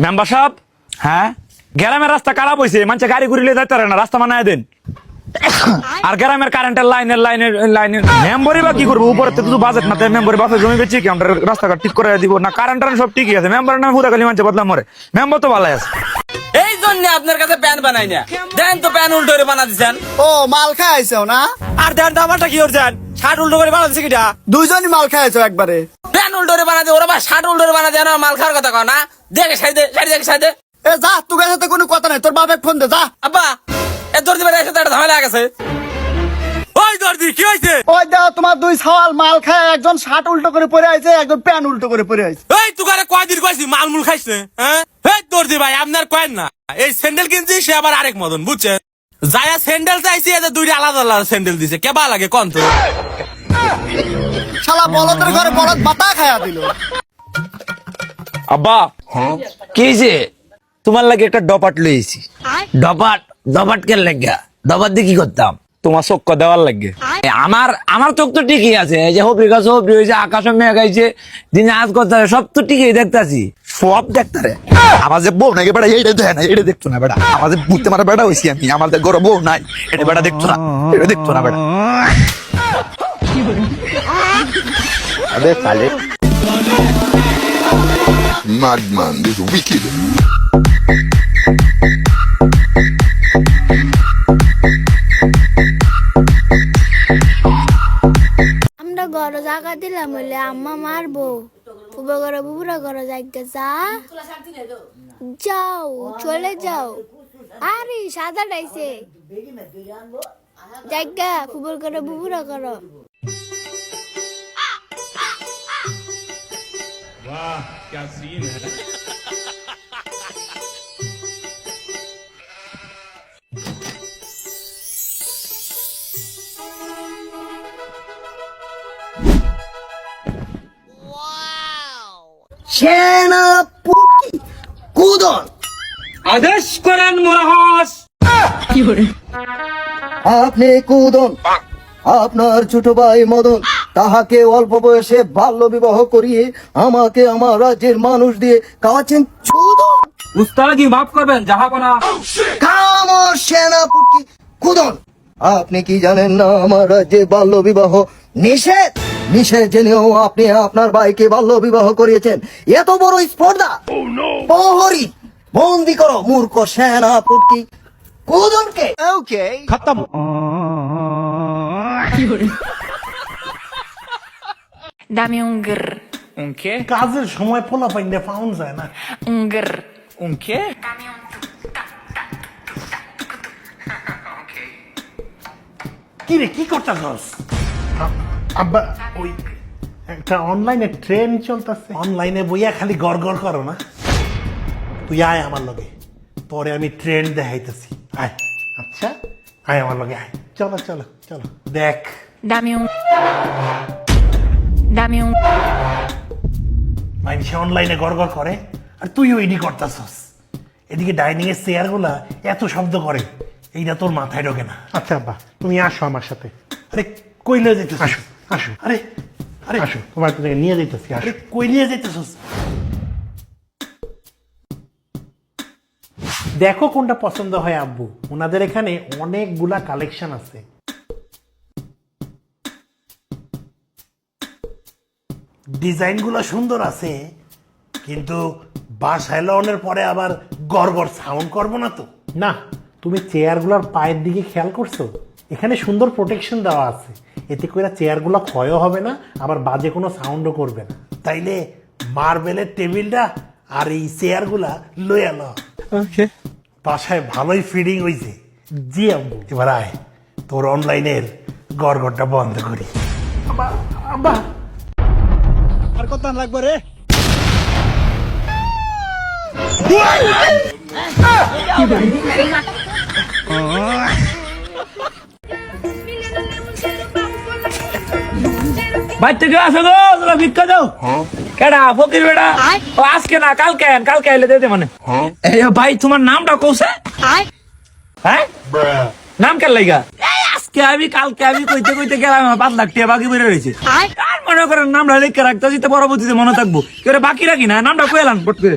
Member সাহেব, হ্যাঁ গ্রামের রাস্তা খারাপ হয়েছে, মানুষে গাড়ি ঘুরিলে যাইতে পারে না, রাস্তা বানায় দেন। আর গ্রামের কারেন্টের লাইনের মেম্বারই বা কি করবো, উপরে তো বাজেট না, মেম্বারের বাপের জমি বেচি কি আমরা রাস্তাঘাট ঠিক করে দিব না? কারেন্ট সব ঠিকই আছে, মেম্বারের নামে পুরা খালি মানুষে বদলাম মরে, মেম্বার তো ভালো আছে। এই জন্য আপনার কাছে প্যান বানাই না, দেন তো প্যান উল্টো করে বানা দিচ্ছেন। ও মাল খাইছো না? আর দেন তো আমারটা কি করছেন, শার্ট উল্টো করে বানা দিচ্ছে কিটা? দুইজনই মাল খাইছো একবারে। প্যান উল্টো করে বানা দিয়ে ওরা বা শার্ট উল্টো করে বানা দেয় না, মাল খাওয়ার কথা কয় না। দেখে সাইডে দেখে সাইডে। এ যা, তোর সাথে কোনো কথা নাই, তোর বাপে ফোন দে যা। আব্বা এ দর্জি ভাই সাথে একটা ঝামেলা গেছে। ওই দর্জি কি হয়েছে? ওই দাও তোমার দুই সওয়াল মাল খায়, একজন শার্ট উল্টো করে পরে আইছে, একজন প্যান্ট উল্টো করে পরে আইছে। এই তুকারে কয়দিন কইছি মালমুল খাইছে, হ্যাঁ? এই দর্জি ভাই আপনার কয়েন না, এই স্যান্ডেল কিনছি সে আবার আরেক মদন, বুঝছেন? যায়া স্যান্ডেল চাইছি, এদের দুইটা আলাদা আলাদা স্যান্ডেল দিছে, কেবা লাগে কোন তো? শালা বলদের ঘরে বলদ বাতা খায়া দিল। আব্বা কি যে তোমার লাগে একটা ডপাট লইছি। ডপাট কে লাগা? ডপাট দিয়ে কি করতাম? তোমার চক্ক দেওয়ার লাগে। আমার চোখ তো ঠিকই আছে, এই যে হবরি গাছ হবরি হয়েছে, আকাশে মেঘ গাইছে, দিনে আজ করতে সব তো ঠিকই দেখতাছি, সব দেখতারে। আমার যে বউ নাই বেটা, এইটা দেখে না, এটা দেখতো না বেটা। আমার যে বুঝতে মারা বেটা হয়েছি আমি, আমার যে গরম বউ নাই, এটা বেটা দেখতো না, এটা দেখতো না বেটা। अबे साले madman, this is wicked. আমরা গড় জায়গা দিলাম হইলে আম্মা মারবো, বুবা করে বুবুরা করে জায়গা যা যাও, চলে যাও। আরে সাদা ডাইছে জায়গা, ফুবর করে বুবুরা করো। সেনাপতি কুদন আদেশ করেন মহারাজ। আপনি কুদন, আপনার ছোট ভাই মদন তাহাকে অল্প বয়সে বাল্য বিবাহ করিয়ে আমাকে আমার রাজ্যের মানুষ দিয়ে কাওয়াচ্ছেন চুদন। উস্তাদ কি মাফ করবেন, জাহাপনা। খামোশ সেনাপতি কুদন, আপনি কি জানেন না আমার রাজ্যে বাল্য বিবাহ নিষেধ? নিষেধ জেনেও আপনি আপনার ভাইকে বাল্য বিবাহ করিয়েছেন, এত বড় স্পর্ধা! প্রহরী বন্দি করো মূর্খ সেনাপতি কুদনকে। ওকে খতম। Dame un grr. Un qué? কাজের সময় পোলা পাইলে পাউন যায় না। Un grr. Un qué? Dame un কি রে, কি করতেছস? আব্বা ওই একটা অনলাইনে ট্রেন চলতেছে, অনলাইনে বইয়া খালি গড় গড় করো না। তুই আয় আমার লগে, পরে আমি ট্রেন দেখাইতেছি। আয়। আচ্ছা আয় আমার লগে, আয়। চলো চলো চলো দেখ। Dame un. Dame un. মানুষ অনলাইনে গড় গড় করে আর তুইও এডি করতেছস। এদিকে ডাইনিং এর চেয়ার গুলা এত শব্দ করে, এইটা তোর মাথায় ঢোকে না। আচ্ছা আব্বা তুমি আসো আমার সাথে। আরে কই নিয়ে যেতেছ? আসো আসো। আরে আরে আসো, তোমার তোকে নিয়ে যেতেছি। আরে কই নিয়ে যেতেছস? দেখো কোনটা পছন্দ হয় আব্বু, ওনাদের এখানে অনেকগুলা কালেকশন আছে। ডিজাইন গুলো সুন্দর আছে, কিন্তু বাসায় লাগানোর পরে আবার গড় গড় সাউন্ড করবো না তো? না, তুমি চেয়ারগুলোর পায়ের দিকে খেয়াল করছো? এখানে সুন্দর প্রোটেকশন দেওয়া আছে, এতে করে চেয়ারগুলো ক্ষয়ও হবে না, আবার বাজে কোনো সাউন্ডও করবে না। তাইলে মার্বেলের টেবিলটা আর এই চেয়ারগুলা লয়ে আলো। ওকে, বাসায় ভালোই ফিডিং হয়েছে। জি আব্বু, এবার আয় তোর অনলাইনের গড় গড়টা বন্ধ করি। আব্বা আব্বা আর কত লাগবে রে? ভাই থেকে আসো গো, তোরা ভিক্ষা দাও। কেডা ফকির বেটা? ও আজকে না কালকে আইলে দিতে মানে। এই ভাই তোমার নামটা কৌছে? হ্যাঁ নাম কেন লাইগা? আজকে আমি কালকে আমি কইতে কইতে গেলাম 5 লাখ টাকা বাকি বেড়ে রয়েছে আর মনে করেন নামটা লিখে রাখতে পরবর্তীতে মনে থাকবো কেউ বাকি রাখি না নামটা কইলাম পট করে